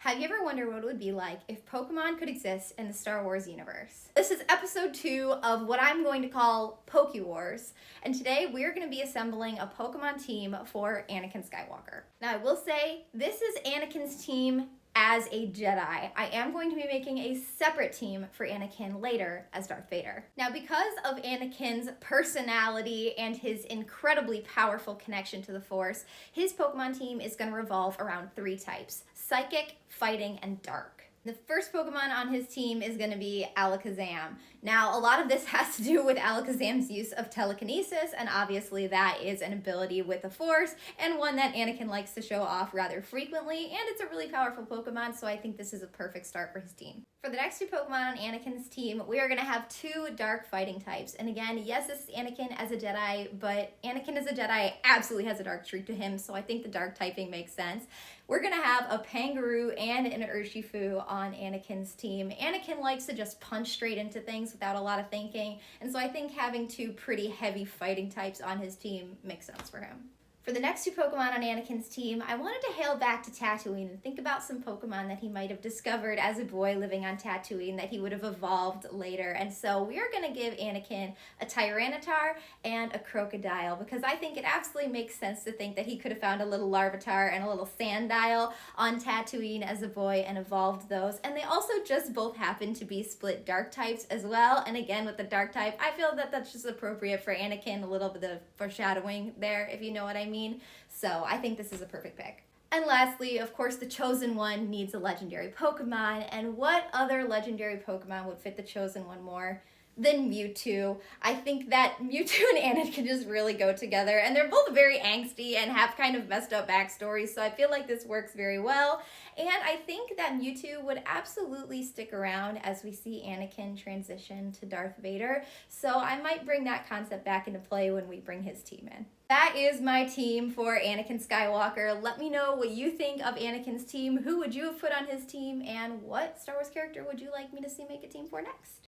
Have you ever wondered what it would be like if Pokemon could exist in the Star Wars universe? This is episode 2 of what I'm going to call Poke Wars, and today we're going to be assembling a Pokemon team for Anakin Skywalker. Now I will say, this is Anakin's team as a Jedi. I am going to be making a separate team for Anakin later as Darth Vader. Now, because of Anakin's personality and his incredibly powerful connection to the Force, his Pokemon team is going to revolve around 3 types: Psychic, Fighting, and Dark. The first Pokemon on his team is going to be Alakazam. Now, a lot of this has to do with Alakazam's use of telekinesis, and obviously that is an ability with the Force, and one that Anakin likes to show off rather frequently, and it's a really powerful Pokemon, so I think this is a perfect start for his team. For the next 2 Pokemon on Anakin's team, we are going to have 2 dark fighting types. And again, yes, this is Anakin as a Jedi, but Anakin as a Jedi absolutely has a dark streak to him, so I think the dark typing makes sense. We're going to have a Pangaroo and an Urshifu on Anakin's team. Anakin likes to just punch straight into things without a lot of thinking, and so I think having 2 pretty heavy fighting types on his team makes sense for him. For the next 2 Pokemon on Anakin's team, I wanted to hail back to Tatooine and think about some Pokemon that he might have discovered as a boy living on Tatooine that he would have evolved later. And so we are going to give Anakin a Tyranitar and a Crocodile, because I think it absolutely makes sense to think that he could have found a little Larvitar and a little Sandile on Tatooine as a boy and evolved those. And they also just both happen to be split dark types as well. And again, with the dark type, I feel that that's just appropriate for Anakin, a little bit of foreshadowing there, if you know what I mean. So I think this is a perfect pick. And lastly, of course, the Chosen One needs a legendary Pokemon, and what other legendary Pokemon would fit the Chosen One more than Mewtwo? I think that Mewtwo and Anakin just really go together, and they're both very angsty and have kind of messed up backstories, so I feel like this works very well. And I think that Mewtwo would absolutely stick around as we see Anakin transition to Darth Vader, so I might bring that concept back into play when we bring his team in. That is my team for Anakin Skywalker. Let me know what you think of Anakin's team. Who would you have put on his team, and what Star Wars character would you like me to see make a team for next?